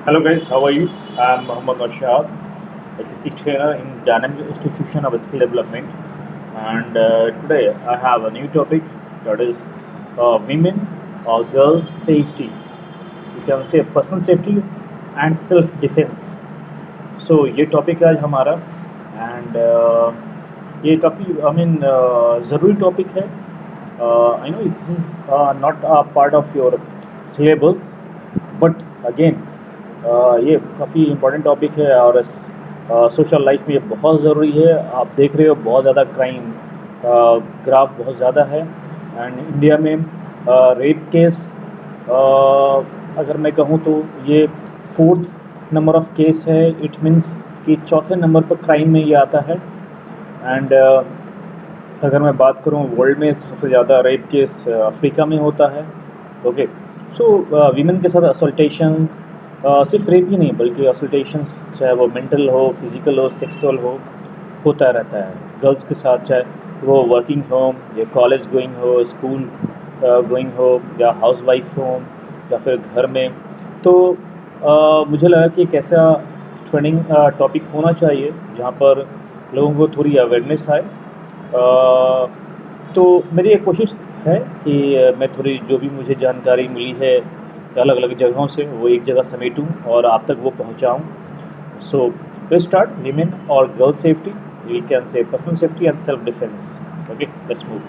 Hello guys, how are you? I'm Muhammad Rashad, HSC trainer in Dynamic Institution of Skill Development, and today I have a new topic that is women or girls safety. You can say personal safety and self defense. So ये topic है आज हमारा and ये काफ़ी ज़रूरी topic है. I know it's not a part of your syllabus but again ये काफ़ी इम्पोर्टेंट टॉपिक है और सोशल लाइफ में ये बहुत ज़रूरी है. आप देख रहे हो बहुत ज़्यादा क्राइम ग्राफ बहुत ज़्यादा है एंड इंडिया में रेप केस अगर मैं कहूँ तो ये फोर्थ नंबर ऑफ केस है. इट मीन्स कि चौथे नंबर पर क्राइम में ये आता है. एंड अगर मैं बात करूँ वर्ल्ड में तो सबसे ज़्यादा रेप केस अफ्रीका में होता है. ओके, सो वीमेन के साथ असल्टेशन सिर्फ रेप ही नहीं बल्कि असल्टेशन चाहे वो मेंटल हो, फिजिकल हो, सेक्सुअल हो, होता रहता है गर्ल्स के साथ. चाहे वो वर्किंग होम या कॉलेज गोइंग हो, स्कूल गोइंग हो या हाउस वाइफ हो या फिर घर में. तो मुझे लगा कि एक ऐसा ट्रेंडिंग टॉपिक होना चाहिए जहाँ पर लोगों को थोड़ी अवेयरनेस आए. तो मेरी एक कोशिश है कि मैं थोड़ी जो भी मुझे जानकारी मिली है अलग अलग जगहों से वो एक जगह समेटूं और आप तक वो पहुंचाऊं. सो लेट्स स्टार्ट विमेन और girl safety. We can say personal safety and self defence. Okay, let's move.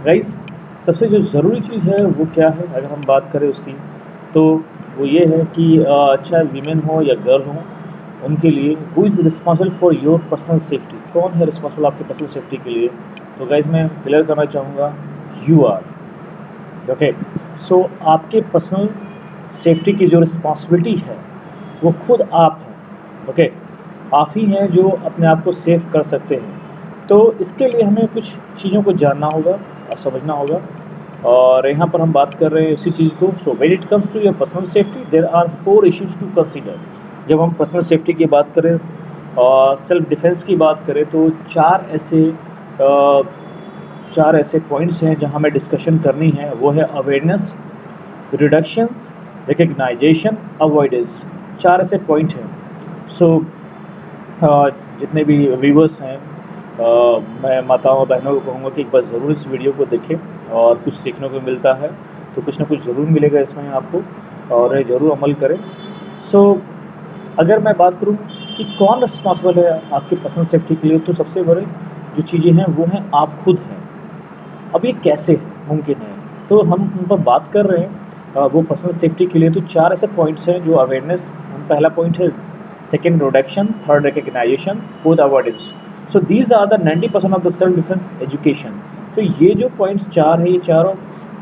Guys, सबसे जो ज़रूरी चीज़ है वो क्या है अगर हम बात करें उसकी, तो वो ये है कि चाहे वीमेन हो या गर्ल हो, उनके लिए who is responsible for your personal safety. कौन है रिस्पॉन्सिबल आपके पर्सनल सेफ्टी के लिए? तो गाइस मैं क्लियर करना चाहूँगा, यू आर. ओके, सो आपके पर्सनल सेफ्टी की जो रिस्पॉन्सिबिलिटी है वो खुद आप हैं. ओके, आप ही हैं जो अपने आप को सेफ कर सकते हैं. तो इसके लिए हमें कुछ चीज़ों को जानना होगा और समझना होगा और यहाँ पर हम बात कर रहे हैं इसी चीज़ को. So when it comes to your personal safety there are 4 issues to consider. जब हम पर्सनल सेफ्टी की बात करें और सेल्फ डिफेंस की बात करें तो चार ऐसे पॉइंट्स हैं जहाँ हमें डिस्कशन करनी है. वो है अवेयरनेस, रिडक्शन, रिकग्नाइजेशन, अवॉइडेंस. 4 ऐसे पॉइंट हैं. सो जितने भी व्यूवर्स हैं, मैं माताओं और बहनों को कहूँगा कि एक बार ज़रूर इस वीडियो को देखें और कुछ सीखने को मिलता है तो कुछ ना कुछ ज़रूर मिलेगा इसमें आपको और ज़रूर अमल करें. सो अगर मैं बात करूँ कि कौन रिस्पॉन्सिबल है आपके पर्सनल सेफ्टी के लिए, तो सबसे बड़े जो चीज़ें हैं वो हैं आप खुद हैं. अब ये कैसे मुमकिन है, तो हम उन पर बात कर रहे हैं वो पर्सनल सेफ्टी के लिए. तो 4 ऐसे पॉइंट्स हैं जो अवेयरनेस, पहला पॉइंट है, second reduction, third recognization, fourth avoidance. So these are the 90% of the self defence education. तो ये जो पॉइंट्स 4 है ये चारों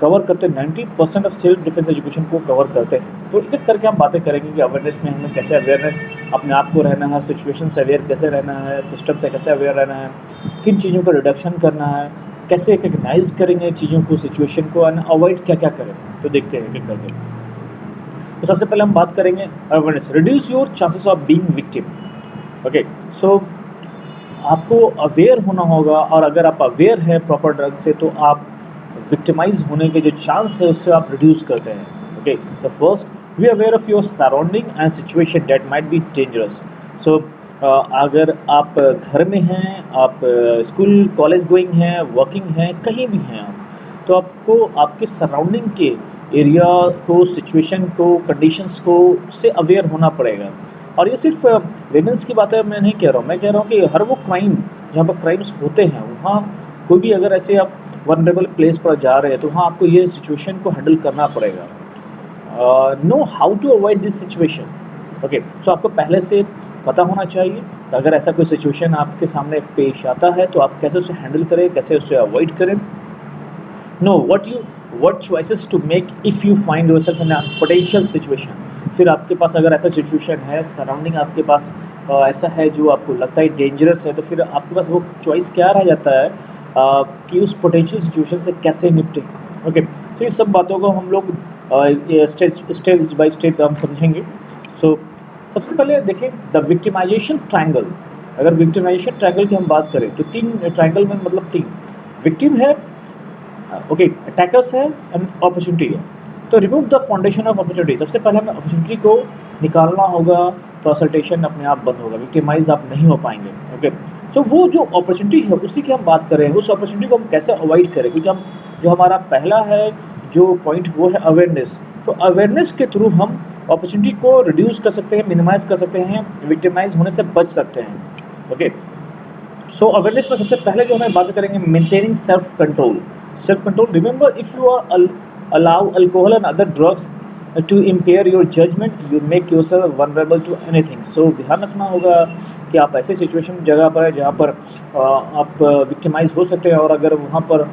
कवर करते हैं, 90% ऑफ सेल्फ डिफेंस एजुकेशन को कवर करते हैं. तो एक एक करके हम बातें करेंगे कि अवेयरनेस में हमें कैसे अवेयरनेस अपने आप को रहना है, सिचुएशन से अवेयर कैसे रहना है, सिस्टम से कैसे अवेयर रहना है, किन चीज़ों को रिडक्शन करना है, कैसे रिकग्नाइज करेंगे चीज़ों को, सिचुएशन को, एंड अवॉइड क्या क्या करें. तो देखते हैं एक करके. तो सबसे पहले हम बात करेंगे awareness. Reduce your chances of being victim. Okay, so आपको अवेयर होना होगा और अगर आप अवेयर हैं प्रॉपर ढंग से तो आप विक्टिमाइज होने के जो चांस है उससे आप रिड्यूस करते हैं. ओके, तो first be aware of your surrounding and situation that might be dangerous. So अगर आप घर में हैं, आप स्कूल कॉलेज गोइंग हैं, वर्किंग हैं, कहीं भी हैं आप, तो आपको आपके सराउंडिंग के एरिया को, सिचुएशन को, कंडीशंस को से अवेयर होना पड़ेगा. और ये सिर्फ वेमेंस की बात है मैं नहीं कह रहा हूँ, मैं कह रहा हूँ कि हर वो क्राइम जहाँ पर क्राइम्स होते हैं वहाँ कोई भी अगर ऐसे आप वनरेबल प्लेस पर जा रहे हैं तो वहाँ आपको ये सिचुएशन को हैंडल करना पड़ेगा. Know how to avoid this situation. Okay, so आपको पहले से पता होना चाहिए अगर ऐसा कोई सिचुएशन आपके सामने पेश आता है तो आप कैसे उसे हैंडल करें, कैसे उसे अवॉइड करें. Know what choices to make if you find yourself in a potential situation. फिर आपके पास अगर ऐसा सिचुएशन है, सराउंडिंग आपके पास ऐसा है जो आपको लगता है डेंजरस है, तो फिर आपके पास वो चॉइस क्या रह जाता है कि उस पोटेंशियल सिचुएशन से कैसे निपटें. ओके, तो ये सब बातों को हम लोग स्टेप बाय स्टेप हम समझेंगे. सो सबसे पहले देखें द विक्टिमाइजेशन ट्रायंगल. अगर विक्टिमाइजेशन ट्रायंगल की हम बात करें तो 3 ट्रायंगल में मतलब 3 विक्टिम है, ओके, अटैकर्स है एंड अपॉर्चुनिटी है. तो remove the foundation of opportunity, सबसे पहले हमें अपॉर्चुनिटी को निकालना होगा, तो असल्टेशन अपने आप बंद होगा, विक्टिमाइज आप नहीं हो पाएंगे। ओके, तो वो जो अपॉर्चुनिटी है उसी की हम बात करें, उस अपॉर्चुनिटी को हम कैसे अवॉइड करें, क्योंकि हम जो हमारा पहला है जो पॉइंट वो है अवेयरनेस। तो अवेयरनेस के थ्रू हम अपॉर्चुनिटी को रिड्यूस कर सकते हैं, मिनिमाइज कर सकते हैं, विक्टिमाइज होने से बच सकते हैं। ओके, सो अवेयरनेस में सबसे पहले जो हमें बात करेंगे maintaining self control. Self control, remember if you are allow alcohol and other drugs to impair your judgment, you make yourself vulnerable to anything। so ध्यान रखना होगा कि आप ऐसे सिचुएशन जगह पर है जहाँ पर आप विक्टिमाइज हो सकते हैं, और अगर वहाँ पर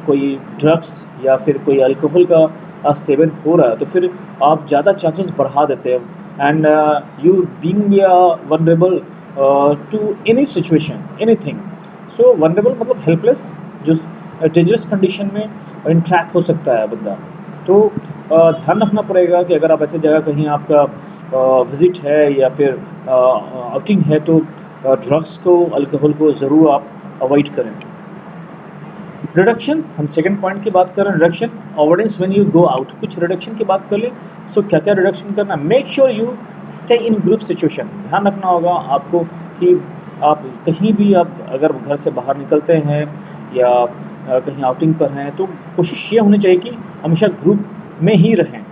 कोई ड्रग्स या फिर कोई अल्कोहल का सेवन हो रहा है तो फिर आप ज़्यादा चांसेस बढ़ा देते हैं, and you being vulnerable to any situation anything. So vulnerable मतलब हेल्पलेस, जो डेंजरस कंडीशन में इंट्रैक्ट हो सकता है बंदा। तो ध्यान रखना पड़ेगा कि अगर आप ऐसे जगह कहीं आपका विजिट है या फिर आउटिंग है तो ड्रग्स को, अल्कोहल को ज़रूर आप अवॉइड करें। रिडक्शन, हम सेकंड पॉइंट की बात कर रहे हैं, reduction avoidance when you go out. कुछ रिडक्शन की बात कर ले, सो क्या क्या रिडक्शन करना, make sure you stay in group situation. ध्यान रखना होगा आपको कि आप कहीं भी, आप अगर घर से बाहर निकलते हैं या कहीं आउटिंग पर हैं तो कोशिश ये होनी चाहिए कि हमेशा ग्रुप में ही रहें।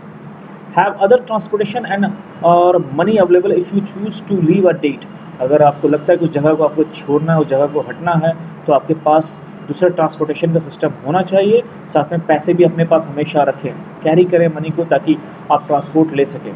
हैव अदर ट्रांसपोर्टेशन एंड और money available if you choose to leave a date. अगर आपको लगता है कि उस जगह को आपको छोड़ना है, उस जगह को हटना है, तो आपके पास दूसरा ट्रांसपोर्टेशन का सिस्टम होना चाहिए। साथ में पैसे भी अपने पास हमेशा रखें, कैरी करें मनी को, ताकि आप ट्रांसपोर्ट ले सकें।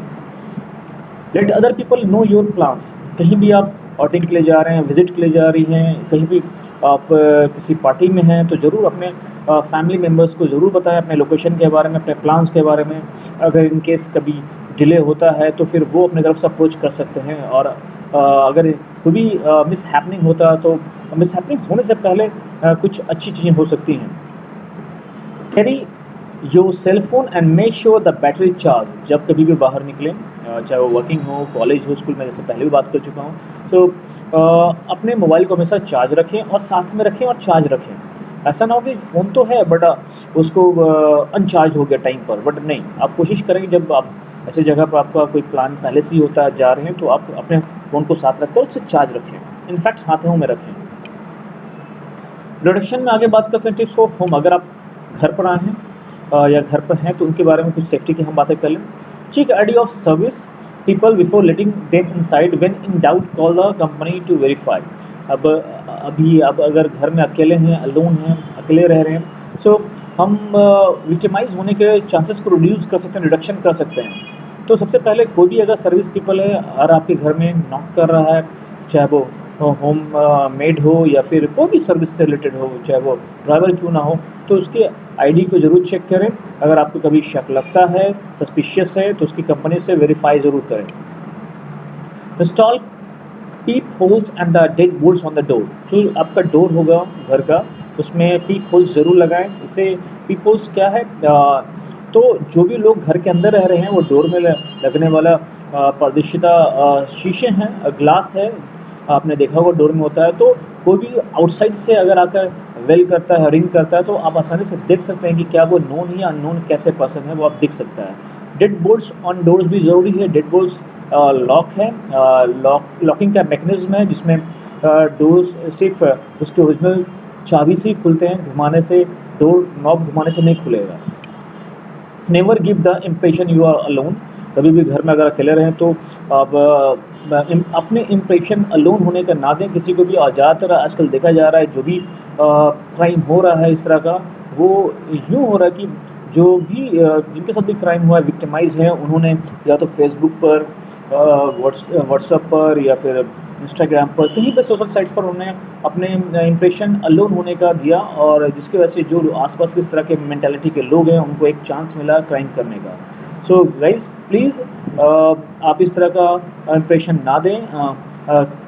Let other people know your plans. कहीं भी आप आउटिंग के लिए जा रहे हैं, विजिट के लिए जा रही हैं, कहीं भी आप किसी पार्टी में हैं, तो ज़रूर अपने फैमिली मेम्बर्स को ज़रूर बताएं अपने लोकेशन के बारे में, अपने प्लान्स के बारे में। अगर इन केस कभी डिले होता है तो फिर वो अपने तरफ से अप्रोच कर सकते हैं, और अगर कोई भी मिस हैपनिंग होता है तो मिस हैपनिंग होने से पहले कुछ अच्छी चीज़ें हो सकती हैं। Carry your cell phone and make sure the battery charge. जब कभी भी बाहर निकलें, चाहे वो वर्किंग हो, कॉलेज हो, स्कूल में, जैसे पहले भी बात कर चुका हूँ, तो अपने मोबाइल को हमेशा चार्ज रखें और साथ में रखें और चार्ज रखें। ऐसा ना हो कि फ़ोन तो है बट उसको अनचार्ज हो गया टाइम पर, बट नहीं, आप कोशिश करें कि जब आप ऐसे जगह पर आपका कोई प्लान पहले से ही होता है, जा रहे हैं, तो आप अपने फ़ोन को साथ रखकर उससे चार्ज रखें, इनफैक्ट हाथों में रखें। रिडक्शन में आगे बात करते हैं टिप्स फॉर होम। अगर आप घर पर आए हैं या घर पर हैं तो उनके बारे में कुछ सेफ्टी की हम बातें कर लें। Check ID of service people before letting them inside, when in doubt call the company to verify। अब अगर घर में अकेले हैं, अलोन हैं, अकेले रह रहे हैं, सो हम विक्टिमाइज होने के चांसेस को रिड्यूस कर सकते हैं, रिडक्शन कर सकते हैं। तो सबसे पहले कोई भी अगर सर्विस पीपल है और आपके घर में नॉक कर रहा है, चाहे वो होम मेड हो या फिर कोई भी सर्विस से रिलेटेड हो, चाहे वो ड्राइवर क्यों ना हो, तो उसके आईडी को ज़रूर चेक करें। अगर आपको कभी शक लगता है, सस्पिशियस है, तो उसकी कंपनी से वेरीफाई ज़रूर करें। Install peep holes and the dead bolts on the door. जो आपका डोर होगा घर का, उसमें पीप होल्स ज़रूर लगाएं। इससे पीप होल्स क्या है, तो जो भी लोग घर के अंदर रह रहे हैं वो डोर में लगने वाला पारदर्शिता शीशे हैं, ग्लास है, आपने देखा होगा डोर में होता है, तो कोई भी आउटसाइड से अगर आकर वेल करता है, रिंग करता है, तो आप आसानी से देख सकते हैं कि क्या वो नोन या अननोन कैसे पर्सन है, वो आप देख सकता है। डेड बोल्ट्स ऑन डोर्स भी ज़रूरी है। डेड बोल्ट्स लॉक है, लॉकिंग का मैकेनिज्म है जिसमें डोर्स सिर्फ उसके ओरिजिनल चाबी से ही खुलते हैं, घुमाने से, डोर नॉब घुमाने से नहीं खुलेगा। Never give the impression you are alone. कभी भी घर में अगर अकेले रहें तो आप अपने इम्प्रेशन अलोन होने का ना दें किसी को भी। और ज़्यादातर आजकल देखा जा रहा है जो भी क्राइम हो रहा है इस तरह का, वो यूँ हो रहा है कि जो भी जिनके साथ भी क्राइम हुआ है, विक्टिमाइज हैं, उन्होंने या तो फेसबुक पर, व्हाट्सएप पर या फिर इंस्टाग्राम पर, कहीं पे सोशल साइट्स पर उन्होंने अपने इम्प्रेशन अलोन होने का दिया, और जिसकी वजह से जो आसपास किस तरह के मेंटालिटी के लोग हैं उनको एक चांस मिला क्राइम करने का। सो गाइज प्लीज़ आप इस तरह का इम्प्रेशन ना दें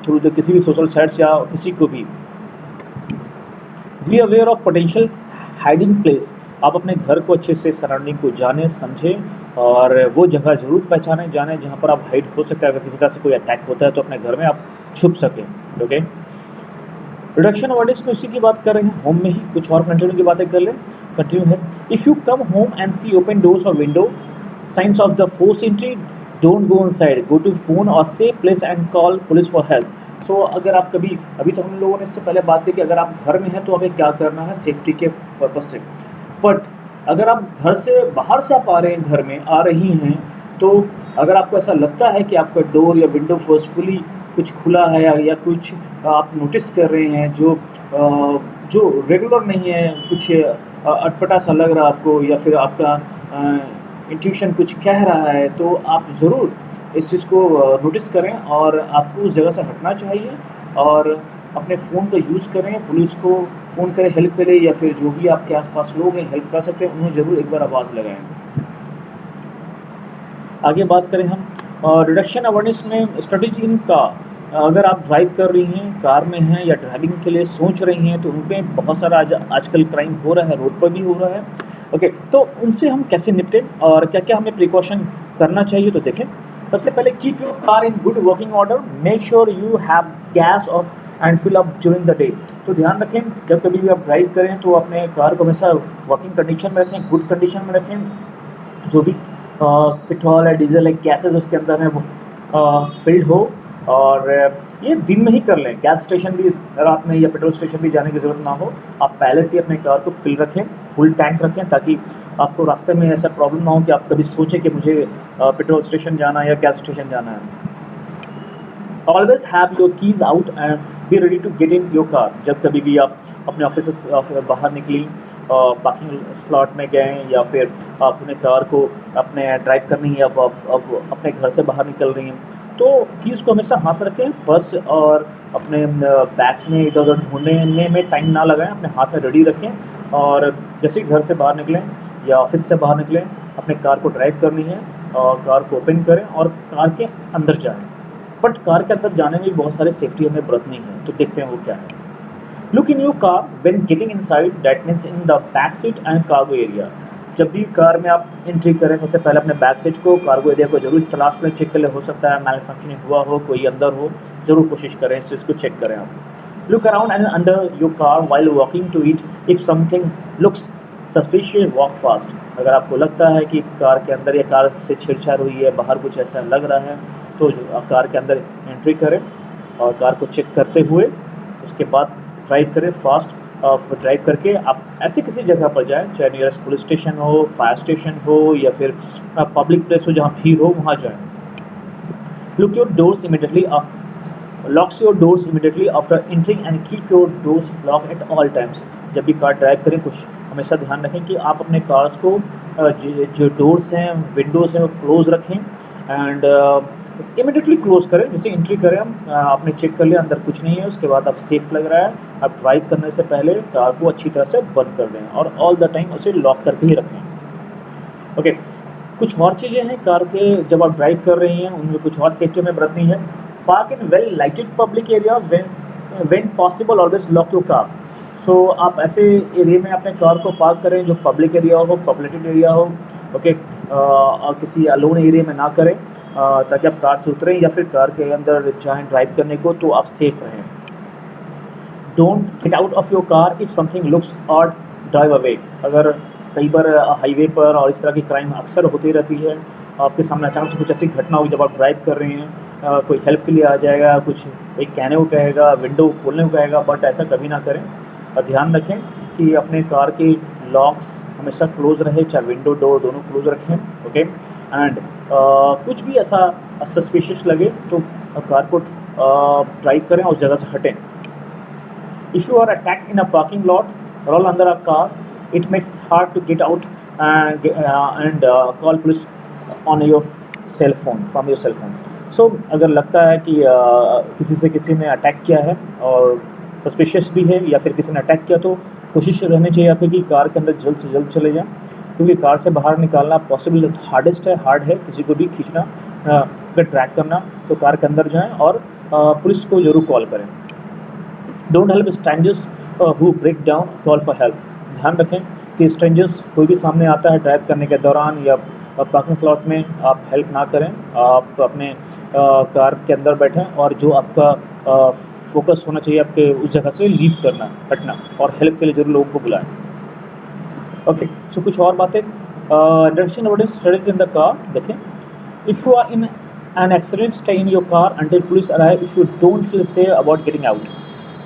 थ्रू द किसी भी सोशल साइट्स या किसी को भी। B aware of potential hiding place. आप अपने घर को अच्छे से, सराउंडिंग को जाने समझें और वो जगह ज़रूर पहचानें, जाने जहाँ पर आप हाइड हो सकते हैं। अगर किसी तरह से कोई अटैक होता है तो अपने घर में आप छुप सकें। ओके, रिडक्शन अवॉइडेंस में उसी की बात कर रहे हैं, होम में ही कुछ और कंटिन्यू की बातें कर लें। कंटिन्यू है, if you come home and see open doors और window signs of the force entry, don't go inside, go to phone और safe place and call police for help. So अगर आप कभी, अभी तो हम लोगों ने इससे पहले बात की कि अगर आप घर में हैं तो हमें क्या करना है सेफ्टी के पर्पज से, बट अगर आप घर से बाहर से आप आ रहे हैं, घर में आ रही हैं, तो अगर आपको ऐसा लगता है कि आपका डोर या विंडो फोर्सफुली कुछ खुला है या कुछ आप नोटिस कर रहे हैं जो रेगुलर नहीं है, कुछ अटपटा सा लग रहा है आपको, या फिर आपका इंट्यूशन कुछ कह रहा है, तो आप ज़रूर इस चीज़ को नोटिस करें और आपको उस जगह से हटना चाहिए और अपने फ़ोन का यूज़ करें, पुलिस को फ़ोन करें हेल्प के लिए, या फिर जो भी आपके आसपास लोग हैं हेल्प कर सकते हैं उन्हें ज़रूर एक बार आवाज़ लगाएं। आगे बात करें हम रिडक्शन अवेयरनेस में स्ट्रेटेजी इन कार। अगर आप ड्राइव कर रही हैं, कार में हैं या ड्राइविंग के लिए सोच रही हैं, तो उन पे बहुत सारा आजकल क्राइम हो रहा है, रोड पर भी हो रहा है। ओके, तो उनसे हम कैसे निपटें और क्या क्या हमें प्रिकॉशन करना चाहिए, तो देखें। सबसे पहले keep your car in good working order, make sure you have gas और and fill up during the day. तो ध्यान रखें जब कभी भी आप ड्राइव करें तो अपने कार को हमेशा वर्किंग कंडीशन में रखें, गुड कंडीशन में रखें। जो भी पेट्रोल है, डीजल है, गैसेज उसके अंदर है वो फिल्ड हो, और ये दिन में ही कर लें। गैस स्टेशन भी रात में या पेट्रोल स्टेशन भी जाने की ज़रूरत ना हो, आप पहले से अपने कार को फिल रखें, फुल टैंक रखें, ताकि आपको रास्ते में ऐसा प्रॉब्लम ना हो कि आप कभी सोचें कि मुझे पेट्रोल स्टेशन जाना है या गैस स्टेशन जाना है। Always have your keys out and be ready to get in your car. जब कभी भी आप अपने ऑफिस से बाहर निकली, पार्किंग स्लॉट में गए, या फिर आप अपने कार को अपने ड्राइव करनी है, अब अपने घर से बाहर निकल रही हैं, तो कीज़ को हमेशा हाथ में रखें, पर्स और अपने बैग्स में इधर उधर ढूंढने में टाइम ना लगाएं, अपने हाथ में रेडी रखें। और जैसे ही घर से बाहर निकलें या ऑफिस से बाहर निकलें, अपने कार को ड्राइव करनी है और कार को ओपन करें और कार के अंदर जाएं। बट कार के अंदर जाने में भी बहुत सारे सेफ्टी हमें बरतनी है, तो देखते हैं वो क्या है। Look in your car when getting inside, that means in the back seat and cargo area. जब भी कार में आप एंट्री करें, सबसे पहले अपने बैक सीट को, कार्गो एरिया को जरूर तलाश लें, चेक कर लें। हो सकता है मैन्युफैक्चरिंग हुआ हो, कोई अंदर हो, जरूर कोशिश करें, इस चीज़ को चेक करें आप। Look around and under your car while walking to it, if something looks suspicious walk fast. अगर आपको लगता है कि कार के अंदर या कार से छेड़छाड़ हुई है, बाहर कुछ ऐसा लग रहा है, तो कार के अंदर एंट्री करें और कार को चेक करते हुए उसके बाद ड्राइव करें फास्ट। ड्राइव करके आप ऐसे किसी जगह पर जाएं, चाहे नियरेस्ट पुलिस स्टेशन हो, फायर स्टेशन हो, या फिर पब्लिक प्लेस हो जहाँ भीड़ हो, वहाँ जाएं। Look your doors immediately locks your doors immediately after entering and keep your doors lock at all times. जब भी कार ड्राइव करें, कुछ हमेशा ध्यान रखें कि आप अपने कार्स को जो डोर्स हैं, विंडोज़ हैं, वो क्लोज रखें एंड इमीडिएटली क्लोज करें। जैसे एंट्री करें हम, आपने चेक कर लिया अंदर कुछ नहीं है, उसके बाद आप सेफ लग रहा है, आप ड्राइव करने से पहले कार को अच्छी तरह से बंद कर दें और ऑल द टाइम उसे लॉक करके ही रखें। ओके, कुछ और चीज़ें हैं कार के जब आप ड्राइव कर रही हैं, उनमें कुछ और सेफ्टी में बरतनी है। Park in well lighted public areas, when possible always lock your car. So आप ऐसे एरिया में अपने कार को पार्क करें जो पब्लिक एरिया हो, पॉपुलेटेड एरिया हो। ओके, और किसी अलोन एरिया में ना करें, ताकि आप कार से उतरें या फिर कार के अंदर जाएं ड्राइव करने को, तो आप सेफ रहें। Don't get out of your car if something looks odd, drive away. अगर कई बार हाईवे पर और इस तरह की क्राइम अक्सर होती रहती है, आपके सामने अचानक से कुछ ऐसी घटना हुई जब आप ड्राइव कर रहे हैं, कोई हेल्प के लिए आ जाएगा, कुछ एक कहने को कहेगा, विंडो खोलने को कहेगा, बट ऐसा कभी ना करें। और ध्यान रखें कि अपने कार के लॉक्स हमेशा क्लोज रहे, चाहे विंडो डोर दोनों क्लोज रखें। ओके, एंड कुछ भी ऐसा सस्पिशियस लगे तो कार को ड्राइव करें और उस जगह से हटें। If you are attacked in a parking lot or all under a car, it makes it hard to get out and call police on your cell phone, from your cell phone. So अगर लगता है कि किसी से किसी ने attack किया है और सस्पिशियस भी है, या फिर किसी ने अटैक किया, तो कोशिश रहनी चाहिए आपकी कि कार के अंदर जल्द से जल्द चले जाएं, क्योंकि कार से बाहर निकालना पॉसिबल हार्ड है किसी को भी खींचना, अगर ट्रैक करना, तो कार के अंदर जाएं और पुलिस को ज़रूर कॉल करें। Don't help strangers who break down, call for help. ध्यान रखें कि स्ट्रेंजर्स कोई भी सामने आता है ड्राइव करने के दौरान या पार्किंग स्लॉट में, आप हेल्प ना करें, आप अपने कार के अंदर बैठें और जो आपका फोकस होना चाहिए आपके उस जगह से लीव करना, हटना, और हेल्प के लिए जरूर लोगों को बुलाएं। ओके, सो कुछ और बातें, direction avoidance studies in the car देखें। If you are in an accident, stay in your car until police arrive if you don't feel safe about getting out.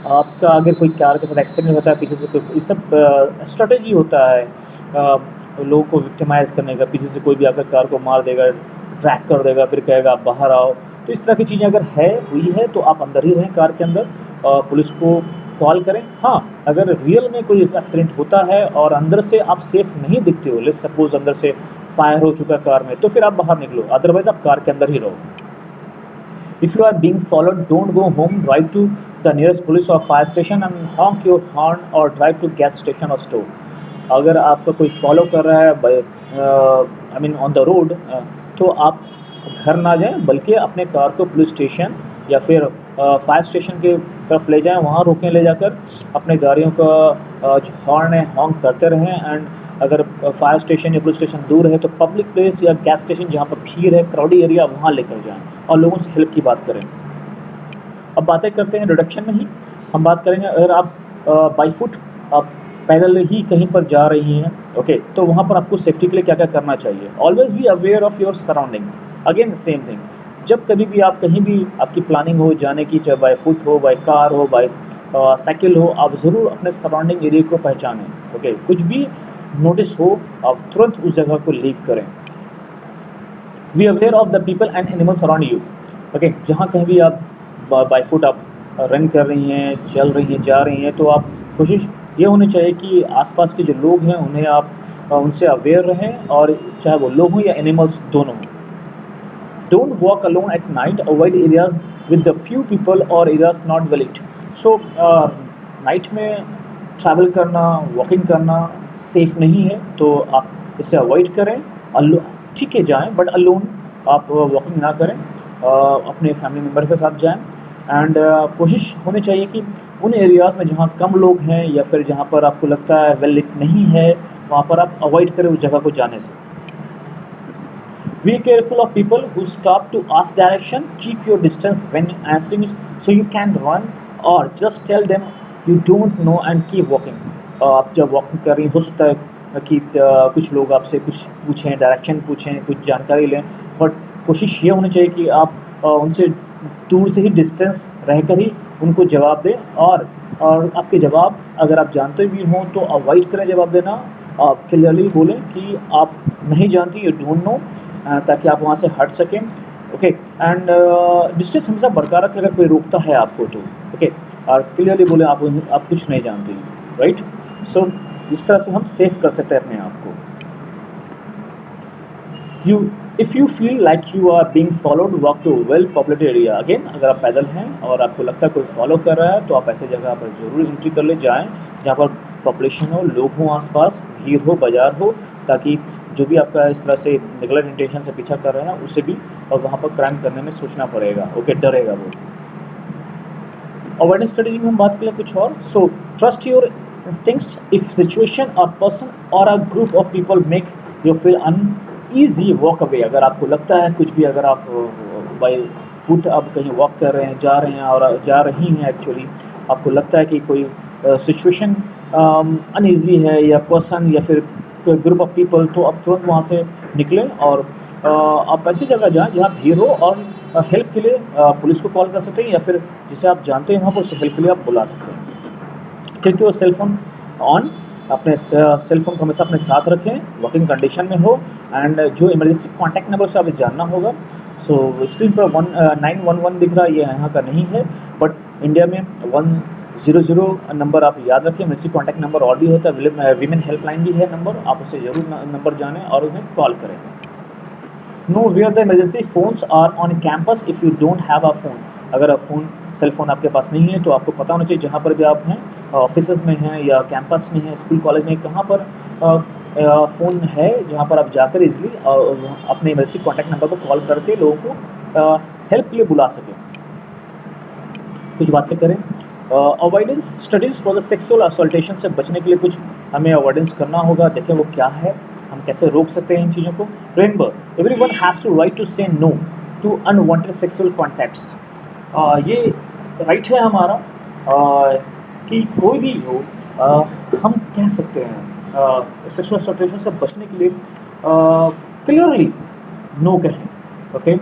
आपका अगर कोई कार के साथ एक्सीडेंट होता है पीछे से, कोई ये सब स्ट्रेटेजी होता है लोगों को विक्टिमाइज करने का। पीछे से कोई भी आकर कार को मार देगा, ट्रैक कर देगा, फिर कहेगा आप बाहर आओ। तो इस तरह की चीज़ें अगर हुई है तो आप अंदर ही रहें कार के अंदर, पुलिस को कॉल करें। हाँ, अगर रियल में कोई एक्सीडेंट होता है और अंदर से आप सेफ नहीं दिखते हो, लेट्स सपोज अंदर से फायर हो चुका कार में, तो फिर आप बाहर निकलो, अदरवाइज आप कार के अंदर ही रहो। If you are being followed, don't go home. Drive to the nearest police or fire station and honk your horn or drive to gas station or store. अगर आपका कोई फॉलो कर रहा है I mean on the road, तो आप घर ना जाएं, बल्कि अपने कार को पुलिस स्टेशन या फिर फायर स्टेशन के तरफ ले जाएं, वहाँ रोकें ले जाकर, अपने गाड़ियों का जो हॉर्न है हॉन्क करते रहें। एंड अगर फायर स्टेशन या पुलिस स्टेशन दूर है तो पब्लिक प्लेस या गैस स्टेशन जहाँ पर भीड़ है, क्राउडी एरिया, वहाँ लेकर जाएं और लोगों से हेल्प की बात करें। अब बातें करते हैं रिडक्शन में ही। हम बात करेंगे अगर आप बाई फुट, आप पैदल ही कहीं पर जा रही हैं, ओके, तो वहाँ पर आपको सेफ्टी के लिए क्या क्या करना चाहिए। Always be aware of your surrounding. Again same thing, जब कभी भी आप कहीं भी आपकी प्लानिंग हो जाने की, चाहे बाई फुट हो, बाई कार हो, बाई साइकिल हो, आप ज़रूर अपने सराउंडिंग एरिया को पहचानें। ओके, कुछ भी नोटिस हो आप तुरंत उस जगह को लीव करें। Be aware of the people and animals around you. Okay, जहाँ कहीं भी आप बाई फुट आप रन कर रही हैं, चल रही हैं, जा रही हैं, तो आप कोशिश ये होनी चाहिए कि आसपास के जो लोग हैं उन्हें आप उनसे अवेयर रहें, और चाहे वो लोग हों या एनिमल्स, दोनों। Don't walk alone at night, avoid areas with the few people और areas not well lit। So night में ट्रैवल करना, वॉकिंग करना सेफ नहीं है, तो आप इसे अवॉइड करें। ठीक है जाएं, बट अलोन आप वॉकिंग ना करें, अपने फैमिली मेम्बर के साथ जाएं। एंड कोशिश होनी चाहिए कि उन एरियाज़ में जहाँ कम लोग हैं या फिर जहाँ पर आपको लगता है वेल lit नहीं है, वहाँ पर आप अवॉइड करें उस जगह को जाने से। Be careful of people who stop to ask direction. Keep your distance when answering, so you can run or just tell them you don't know and keep walking. आप जब वॉकिंग कर रही, हो सकता है कि कुछ लोग आपसे कुछ पूछें, डायरेक्शन पूछें, कुछ जानकारी लें, बट कोशिश ये होनी चाहिए कि आप उनसे दूर से ही डिस्टेंस रहकर ही उनको जवाब दें। और आपके जवाब अगर आप जानते भी हों तो अवॉइड करें जवाब देना। आप क्लियरली बोलें कि आप नहीं जानती, यू डोंट नो, ताकि आप वहाँ से हट सकें। ओके, एंड डिस्टेंस हमेशा बरकरार रखें अगर कोई रोकता है आपको तो। ओके, और क्लियरली बोले आप कुछ नहीं जानती, राइट। सो इस तरह से हम सेफ कर सकते हैं अपने आप को। If you feel like you are being followed, walk to well populated area. Again, अगर आप पैदल हैं और आपको लगता है कोई फॉलो कर रहा है, तो आप ऐसे जगह पर जरूर एंट्री कर ले जाएं जहाँ पर पॉपुलेशन हो, लोग हों, आसपास भीड़ हो, बाजार हो, ताकि जो भी आपका इस तरह से नेगलेक्ट इंटेंशन से पीछा कर रहे हैं उसे भी और वहाँ पर क्राइम करने में सोचना पड़ेगा। ओके, डरेगा वो। अवेयरनेस स्ट्रेटेजी में हम बात करें कुछ और। So trust your instincts. If situation और पर्सन और a group of people make you feel uneasy, walk away. अगर आपको लगता है कुछ भी, अगर आप बाई फुट आप कहीं वॉक कर रहे हैं, जा रहे हैं और जा रही हैं, एक्चुअली आपको लगता है कि कोई सिचुएशन अनईजी है या पर्सन या फिर ग्रुप ऑफ पीपल, तो आप तुरंत वहाँ से निकलें और आप ऐसी जगह जाएं जहाँ भीड़ हो, और हेल्प के लिए पुलिस को कॉल कर सकते हैं या फिर जिसे आप जानते हैं वहाँ पर उसे हेल्प के लिए आप बुला सकते हैं। Take your cell phone on. अपने सेल फोन को हमेशा अपने साथ रखें, वर्किंग कंडीशन में हो। एंड जो इमरजेंसी कॉन्टैक्ट नंबर से आपको जानना होगा, सो स्क्रीन पर 911 दिख रहा है, ये यहाँ का नहीं है, बट इंडिया में 100 नंबर आप याद रखें। इमरजेंसी कॉन्टैक्ट नंबर और भी होता है, वीमेन हेल्पलाइन भी है नंबर, आप उसे जरूर नंबर जानें और उन्हें कॉल करें। Know where the emergency phones are on campus if you don't have a phone. अगर आप सेल फोन आपके पास नहीं है तो आपको पता होना चाहिए जहाँ पर भी आप हैं, ऑफिस में हैं या कैंपस में हैं, स्कूल कॉलेज में, कहाँ पर फ़ोन है जहाँ पर आप जाकर इजली अपने इमरजेंसी कॉन्टैक्ट नंबर को कॉल करके लोगों को हेल्प के लिए बुला सकें। कुछ बातें करें। Avoidance studies for the sexual assaultation से बचने के लिए कुछ हमें अवॉइडेंस करना होगा। देखें वो क्या है, हम कैसे रोक सकते हैं इन चीज़ों को। Remember, everyone has to right to say no to unwanted sexual contacts. ये राइट है हमारा कि कोई भी हो हम कह सकते हैं सेक्सुअल एक्सप्लॉयटेशन से बचने के लिए क्लियरली नो कहें. Okay,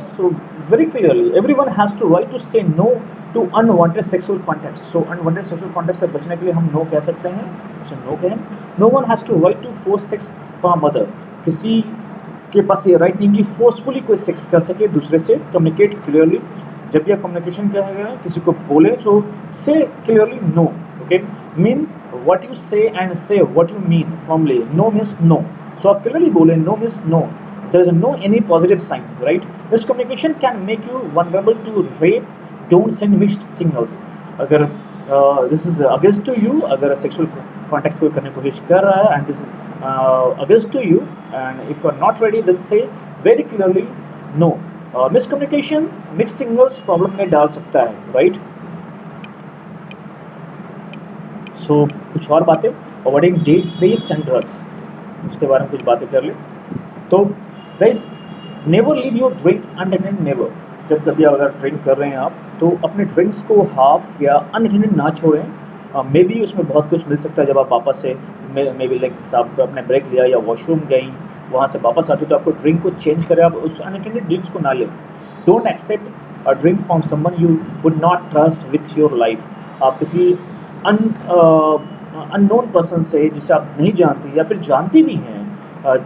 so very clearly everyone has to right to say no to unwanted sexual contacts. So unwanted sexual contacts से बचने के लिए हम नो कह सकते हैं, उसे नो कहें. No one has to right to force sex from other. किसी के पास ये राइट नहीं कि फोर्सफुली कोई सेक्स कर सके दूसरे से. Communicate clearly. जब भी आप कम्युनिकेशन करेंगे किसी को बोले तो say clearly no. Okay, mean what you say and say what you mean formally. No means no. So आप क्लियरली बोले no means no. There is no any positive sign, right? Miscommunication can make you vulnerable to rape. Don't send mixed signals. अगर this is against to you, अगर sexual contact कोई करने की कोशिश कर रहा है and this is against to you, and if you are not ready, then say very clearly no. Miscommunication, mixed signals problem में डाल सकता है, right? So कुछ और बातें. Avoiding dates, rapes and drugs. उसके बारे में कुछ बातें कर ले. तो guys, never leave your drink unattended. Never. जब कभी अगर ड्रिंक कर रहे हैं आप तो अपने ड्रिंक्स को हाफ या अनअटेंडेड ना छोड़ें. मे बी उसमें बहुत कुछ मिल सकता है. जब आप वापस से मे बी लाइक जैसे आप अपने ब्रेक लिया या वॉशरूम गई, वहाँ से वापस आते तो आपको ड्रिंक को चेंज करें. आप उस अनअटेंडेड ड्रिंक्स को ना लें. Don't accept a drink from someone you would not trust with your life. आप किसी अननोन पर्सन से जिसे आप नहीं जानते या फिर जानती भी हैं,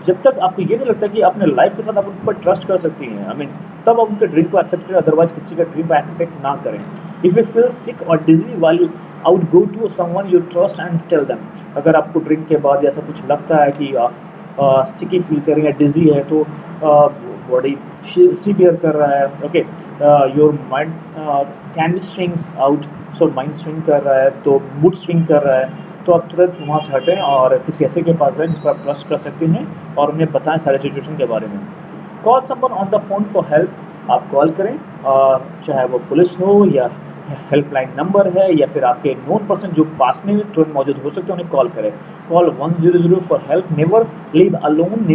जब तक आपको ये नहीं लगता कि अपने लाइफ के साथ आप उन पर ट्रस्ट कर सकती हैं, आई मीन तब आप उनके ड्रिंक को एक्सेप्ट करें. अदरवाइज किसी का ड्रिंक को एक्सेप्ट ना करें. इफ़ यू फील सिक और dizzy while out go to someone you trust and tell them. अगर आपको ड्रिंक के बाद ऐसा कुछ लगता है कि आप सिकी फील कर रहे हैं, डिजी है, तो बॉडी सीवियर कर रहा है, okay, your mind can be swings out. So mind swing कर रहा है, तो मूड स्विंग कर रहा है, तो आप तुरंत वहाँ से हटें और किसी ऐसे के पास जाएं जिस पर आप ट्रस्ट कर सकते हैं और उन्हें बताएं सारे सिचुएशन के बारे में. Call someone on the phone for help. आप कॉल करें, चाहे वो पुलिस हो या हेल्पलाइन नंबर है या फिर आपके नोन पर्सन जो पास में तुरंत मौजूद हो सकते हैं उन्हें कॉल करें. Call 100 for help. Never leave alone.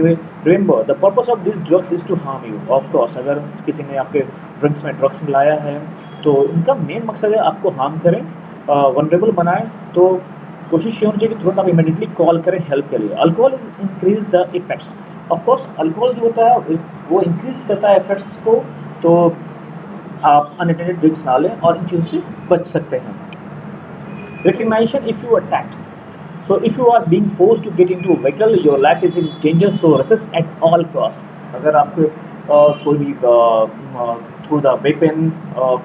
Remember the purpose of this drugs is to harm you. Of course अगर किसी ने आपके ड्रिंक्स में ड्रग्स मिलाया है तो उनका मेन मकसद है आपको हार्म करें, वनरेबल बनाएं. तो कोशिश ये होनी चाहिए कि तुरंत आप इमीडिएटली कॉल करें हेल्प के लिए. Alcohol is increase the effects. Of course alcohol जो होता है वो इंक्रीज करता है इफेक्ट्स को. तो आप अनअटेंडेड ड्रिंक्स ना लें और इन चीज़ों से बच सकते हैं. Recognization if you attacked. So if you are being forced to get into vehicle your life is in danger. So resist at all cost. अगर आपको कोई भी थ्रू द वेपन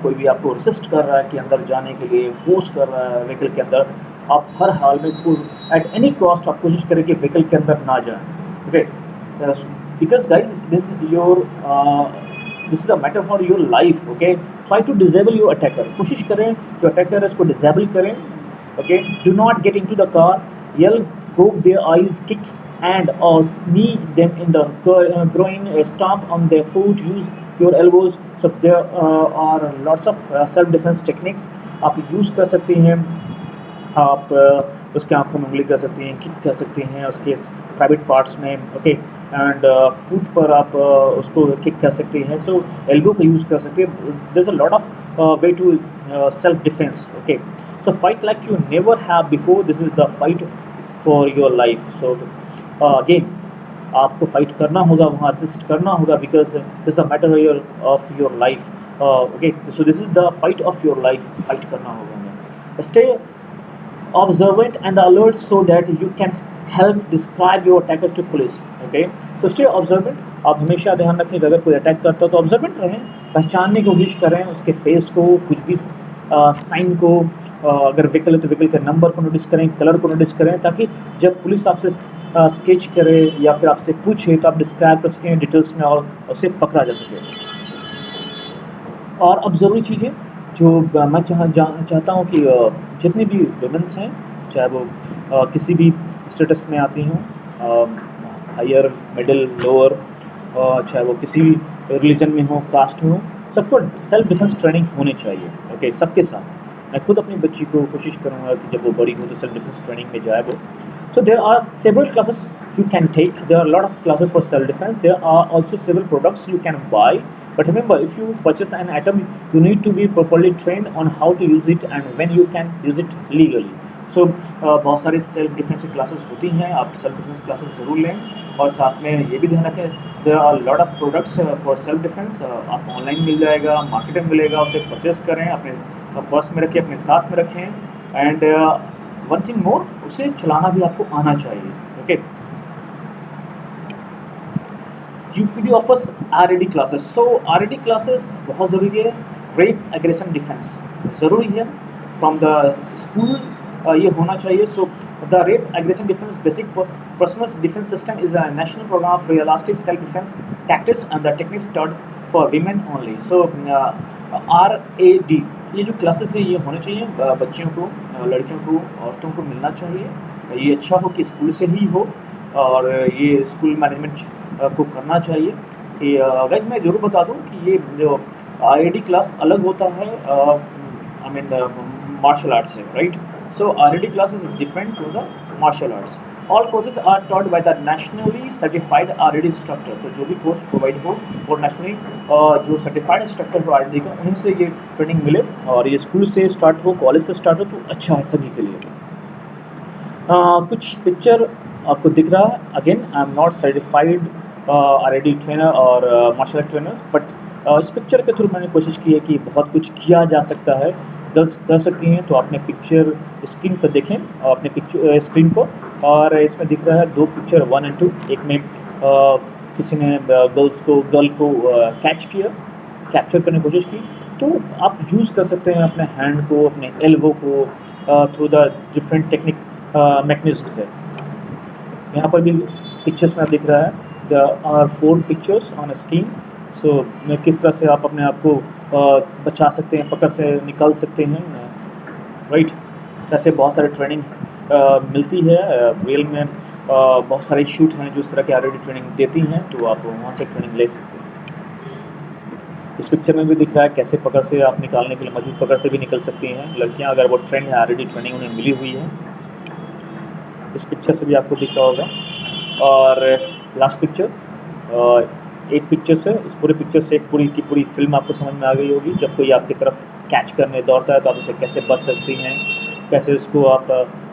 कोई भी आपको रेसिस्ट कर रहा है कि अंदर जाने के लिए फोर्स कर रहा है व्हीकल के अंदर, आप हर हाल में एट एनी कॉस्ट आप कोशिश करें कि व्हीकल के अंदर ना जाएं. Okay, because guys this is the matter for your life. Okay, try to disable your attacker. कोशिश करें जो अटैकर है उसको डिसेबल करें. Okay, do not get into the car. Yell poke their eyes, kick and or knee them in the groin, stomp on their foot, use your elbows. So there are lots of self defense techniques आप use कर सकती हैं. आप उसके आंखों में उंगली कर सकती हैं, किक कर सकती हैं उसके प्राइवेट पार्ट्स में. ओके, एंड फुट पर आप उसको किक कर सकती हैं. सो एल्बो का यूज़ कर सकती हैं. There is a lot of way to self defence. Okay, so fight like you never have before. This is the fight for your life. So again आपको फाइट करना होगा, वहाँ असिस्ट करना होगा, because this the matter of your life. Okay, so this is the fight of your life. Fight करना होगा. Stay observant and alert so that you can help describe your attackers to police. Okay, so stay observant. आप हमेशा ध्यान रखें कि अगर कोई attack करता है तो ऑब्जर्वेंट रहें, पहचानने की कोशिश करें उसके फेस को, कुछ भी साइन को. अगर व्हीकल है तो व्हीकल के नंबर को नोटिस करें, कलर को नोटिस करें, ताकि जब पुलिस आपसे स्केच करे या फिर आपसे पूछे तो आप डिस्क्राइब कर सकें डिटेल्स में और उसे पकड़ा जा सके. और अब ज़रूरी चीज़ें जो मैं चाहता हूँ कि जितनी भी वुमेन्स हैं, चाहे वो किसी भी स्टेटस में आती हों, हायर, मिडिल, लोअर, चाहे वो किसी भी रिलीजन में हो, कास्ट में हो, सबको सेल्फ डिफेंस ट्रेनिंग होनी चाहिए. ओके, सबके साथ. मैं खुद अपनी बच्ची को कोशिश करूँगा कि जब वो बड़ी हो तो सेल्फ डिफेंस ट्रेनिंग में जाए वो। So there are several classes you can take. There are a lot of classes for self-defense. There are also several products you can buy. But remember, if you purchase an item, you need to be properly trained on how to use it and when you can use it legally. So बहुत सारे self defence की classes होती हैं, आप self defence classes ज़रूर लें और साथ में ये भी ध्यान रखें there are lot of products for self defence. आप ऑनलाइन मिल जाएगा, मार्केट में मिलेगा, उसे परचेस करें, अपने पर्स में रखें, अपने साथ में रखें। एंड वन थिंग मोर, उसे चलाना भी आपको आना चाहिए। Okay, UPD offers RAD classes. So RAD classes बहुत ज़रूरी है। रेप एग्रेशन डिफेंस ज़रूरी है फ्रॉम द स्कूल, ये होना चाहिए। So the rape aggression defence basic personal defence system is a national program of realistic self defence tactics and the techniques taught for women only. So RAD ये जो classes है ये होने चाहिए बच्चियों को, लड़कियों को, औरतों को मिलना चाहिए। ये अच्छा हो कि स्कूल से ही हो और ये स्कूल मैनेजमेंट को करना चाहिए। कि गाइस मैं ज़रूर बता दूं कि ये जो RAD क्लास अलग होता है आई मीन मार्शल आर्ट से, right. So RAD class is different to the martial arts. All courses are taught by the nationally certified RAD instructor। तो जो भी कोर्स प्रोवाइड हो और नेशनली जो सर्टिफाइड इंस्ट्रक्टर हो RAD का, उन्हीं से ये ट्रेनिंग मिले और ये स्कूल से स्टार्ट हो, कॉलेज से स्टार्ट हो तो अच्छा है सभी के लिए। कुछ पिक्चर आपको दिख रहा है। Again I am not certified RAD trainer और मार्शल आर्ट ट्रेनर, बट इस पिक्चर के थ्रू मैंने कोशिश की है कि बहुत कुछ किया जा सकता है, कर सकती हैं। तो आपने पिक्चर स्क्रीन पर देखें, अपने पिक्चर स्क्रीन पर, और इसमें दिख रहा है 2 पिक्चर 1 और 2। एक में किसी ने गर्ल को कैच किया, कैप्चर करने की कोशिश की। तो आप यूज़ कर सकते हैं अपने हैंड को, अपने एल्बो को through the different technique mechanism से। यहाँ पर भी पिक्चर्स में दिख रहा है there are 4 pictures on a screen. So किस तरह से आप अपने आप को बचा सकते हैं, पकड़ से निकाल सकते हैं, राइट। ऐसे बहुत सारे ट्रेनिंग मिलती है रियल में। बहुत सारे शूट हैं जो इस तरह के RAD ट्रेनिंग देती हैं, तो आप वहाँ से ट्रेनिंग ले सकते हैं। इस पिक्चर में भी दिख रहा है कैसे पकड़ से आप निकालने के लिए मजबूत पकड़ से भी निकल सकती हैं लड़कियाँ, अगर वो ट्रेन है RAD ट्रेनिंग उन्हें मिली हुई है। इस पिक्चर से भी आपको दिख रहा होगा। और लास्ट पिक्चर, एक पिक्चर से, इस पूरे पिक्चर से एक पूरी की पूरी फिल्म आपको समझ में आ गई होगी। जब कोई आपकी तरफ कैच करने दौड़ता है तो आप उसे कैसे बच सकती हैं, कैसे उसको आप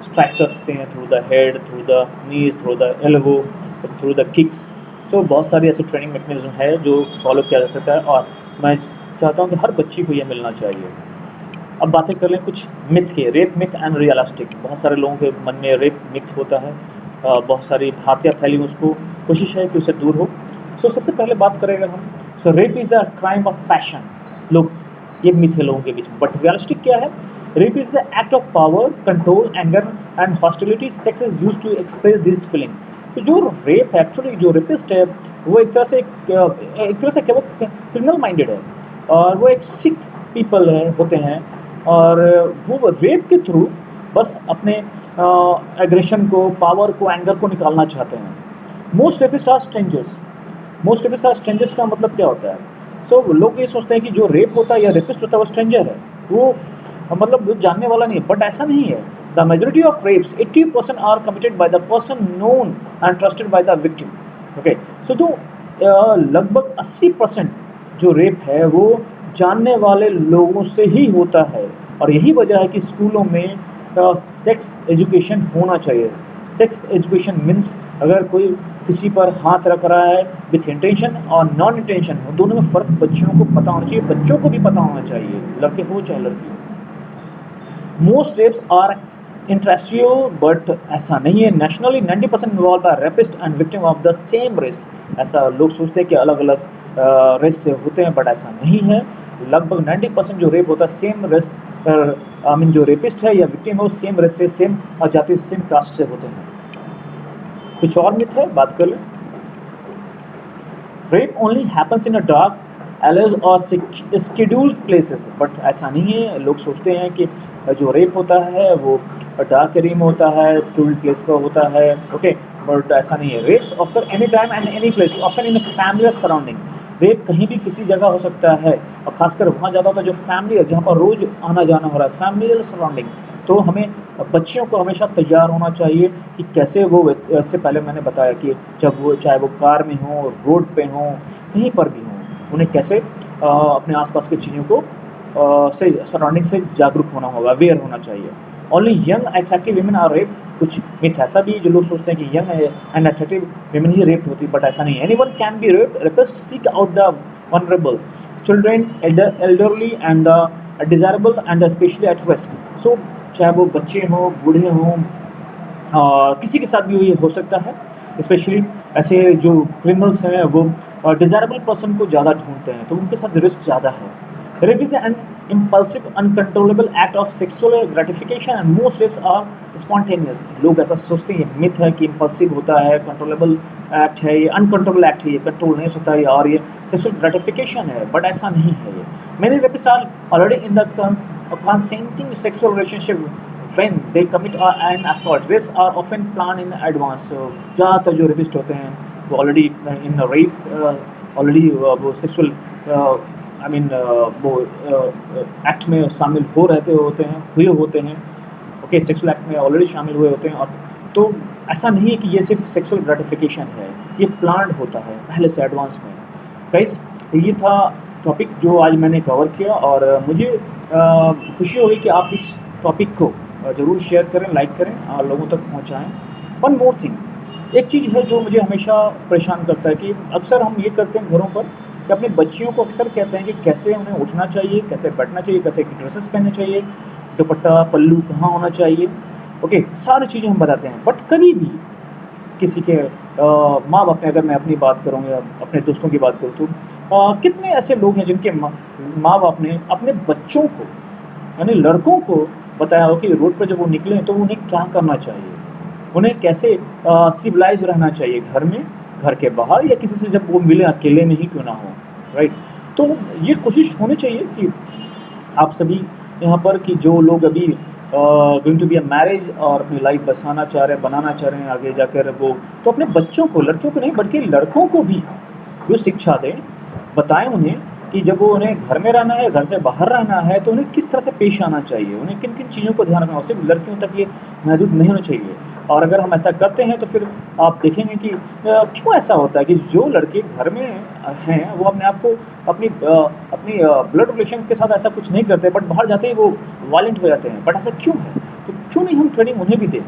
स्ट्राइक कर सकते हैं through the head, through the knees, through the elbow, through the kicks. तो बहुत सारी ऐसी ट्रेनिंग मैकेनिज्म है जो फॉलो किया जा सकता है और मैं चाहता हूँ कि हर बच्ची को ये मिलना चाहिए। अब बातें कर लें कुछ मिथ के, रेप मिथ एंड रियलिस्टिक। बहुत सारे लोगों के मन में रेप मिथ होता है, बहुत सारी भ्रांतियाँ फैली, उसको कोशिश है कि उसे दूर हो। सो सबसे पहले बात करें अगर हम, so rape is a crime of passion. लोग ये मिथ है लोगों के बीच में, बट रियलिस्टिक क्या है? Rape is the act of power, control, anger and hostility. Sex is used to express this feeling. तो जो रेप एक्चुअली, जो रेपिस्ट है वो एक तरह से क्या, वो क्रिमिनल माइंडेड है और वो एक सिक पीपल होते हैं और वो रेप के थ्रू बस अपने एग्रेशन को, पावर को, एंगर को निकालना चाहते हैं। Most rapist are strangers. Most rapist are strangers का मतलब क्या होता है? सो लोग ये सोचते हैं कि जो रेप होता है या रेपिस्ट होता है वो स्ट्रेंजर है, वो मतलब वो जानने वाला नहीं है, बट ऐसा नहीं है। The majority of rapes 80% are committed by the person known and trusted by the victim. Okay, so तो लगभग 80% जो रेप है वो जानने वाले लोगों से ही होता है और यही वजह है कि स्कूलों में सेक्स एजुकेशन होना चाहिए। सेक्स एजुकेशन मीन्स अगर कोई किसी पर हाथ रख रहा है विथ इंटेंशन और नॉन इंटेंशन, दोनों में फ़र्क बच्चों को पता होना चाहिए, बच्चों को भी पता होना चाहिए, लड़के हो चाहे लड़की। Most rapes are intraracial, but ऐसा नहीं है। Nationally 90% involve by rapist and victim of the same race. ऐसा लोग सोचते हैं कि अलग अलग रेस से होते हैं, बट ऐसा नहीं है। लगभग 90% जो रेप होता है सेम रेस, आई मीन जो रेपिस्ट है या विक्टिम है वो सेम रेस से, सेम जाति से, सेम कास्ट से होते हैं। कुछ और मिथ है, बात कर लें। Rape only happens in a dark alleged और स्केड्यूल्ड प्लेसेस, बट ऐसा नहीं है। लोग सोचते हैं कि जो रेप होता है वो डार्क एरिया में होता है, स्केड्यूल्ड प्लेस का होता है, ओके, बट ऐसा नहीं है। Rapes occur any time and any place, often in a familiar surrounding. Rape कहीं भी किसी जगह हो सकता है, और खासकर वहाँ ज़्यादा होता है जो फैमिली है, जहाँ पर रोज़ आना जाना हो रहा है, फैमिलियल सराउंडिंग। तो हमें बच्चियों को हमेशा तैयार होना चाहिए कि कैसे वो, इससे पहले मैंने बताया कि जब वो, चाहे वो कार में हो, रोड पे हो, कहीं पर भी हो, उन्हें कैसे अपने आसपास की चीज़ों को से सराउंडिंग से जागरूक होना होगा, अवेयर होना चाहिए। Only young attractive women are rape. कुछ मिथ ऐसा भी जो लोग सोचते हैं कि यंग एंड अट्रैक्टिव वीमेन ही रेप होती, बट ऐसा नहीं है। Anyone can be rape. Rapist seek out the vulnerable, children, elderly and the desirable and specially at risk. So चाहे वो बच्चे हों, बूढ़े हों, किसी के साथ भी ये हो सकता है। स्पेशली ऐसे जो क्रिमिनल्स हैं वो डिजायरेबल पर्सन को ज़्यादा ढूंढते हैं, तो उनके साथ रिस्क ज़्यादा है। Rape is an impulsive uncontrollable act of sexual gratification and most rapes are spontaneous। लोग ऐसा सोचते हैं, मिथ है कि impulsive होता है, controllable act है, ये uncontrollable act है, ये कंट्रोल नहीं हो सकता है, और ये sexual gratification है, बट ऐसा नहीं है ये। Many rapists are already in the consenting sexual relationship when they commit an assault। Rapes are often planned in advance। ज़्यादातर जो रेपिस्ट होते हैं वो ऑलरेडी इन रेप ऑलरेडी वो सेक्सुअल वो एक्ट में शामिल हुए होते हैं। ओके, सेक्सुअल एक्ट में ऑलरेडी शामिल हुए होते हैं। और तो ऐसा नहीं है कि ये सिर्फ सेक्सुअल ग्रेटिफिकेशन है, ये प्लान्ड होता है पहले से एडवांस में। गाइस, ये था टॉपिक जो आज मैंने कवर किया, और मुझे खुशी होगी कि आप इस टॉपिक को ज़रूर शेयर करें, लाइक करें और लोगों तक पहुँचाएँ। वन मोर थिंग, एक चीज़ है जो मुझे हमेशा परेशान करता है कि अक्सर हम ये करते हैं घरों पर कि अपनी बच्चियों को अक्सर कहते हैं कि कैसे उन्हें उठना चाहिए, कैसे बैठना चाहिए, कैसे ड्रेसेस पहनने चाहिए, दुपट्टा पल्लू कहाँ होना चाहिए। ओके, सारी चीज़ें हम बताते हैं, बट कभी भी किसी के माँ बाप ने, अगर मैं अपनी बात करूँ या अपने दोस्तों की बात करूँ, तो कितने ऐसे लोग हैं जिनके माँ बाप ने अपने बच्चों को, यानी लड़कों को बताया हो कि रोड पर जब वो निकले तो उन्हें क्या करना चाहिए, उन्हें कैसे सिविलाइज रहना चाहिए घर में, घर के बाहर, या किसी से जब वो मिले, अकेले में ही क्यों ना हो, राइट। तो ये कोशिश होनी चाहिए कि आप सभी यहाँ पर, कि जो लोग अभी going to be a marriage और अपनी लाइफ बनाना चाह रहे हैं आगे जाकर, वो तो अपने बच्चों को, लड़कियों को नहीं बल्कि लड़कों को भी जो शिक्षा दें, बताएं उन्हें कि जब वो उन्हें घर में रहना है, घर से बाहर रहना है, तो उन्हें किस तरह से पेश आना चाहिए, उन्हें किन किन चीज़ों को ध्यान रखना है। सिर्फ लड़कियों तक ये महदूद नहीं होना चाहिए। और अगर हम ऐसा करते हैं तो फिर आप देखेंगे कि क्यों ऐसा होता है कि जो लड़के घर में हैं वो अपने आप को अपनी ब्लड रिलेशन के साथ ऐसा कुछ नहीं करते, बट बाहर जाते ही वो वायलेंट हो जाते हैं। बट ऐसा क्यों है? तो क्यों नहीं हम ट्रेनिंग उन्हें भी दें?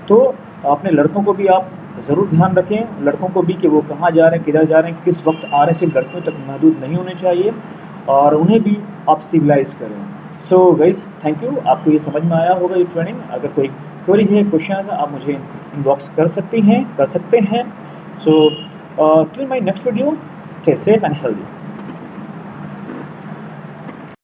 तो अपने लड़कों को भी आप ज़रूर ध्यान रखें, लड़कों को भी, कि वो कहाँ जा रहे हैं, किधर जा रहे हैं, किस वक्त आ रहे हैं, सिर्फ लड़कियों तक महदूद नहीं होने चाहिए, और उन्हें भी आप सिविलाइज करें। So guys, thank you. आपको ये समझ में आया होगा ये ट्रेनिंग। अगर कोई क्वेरी है, क्वेश्चन है, आप मुझे इनबॉक्स कर सकते हैं। So till my next video, stay safe and healthy.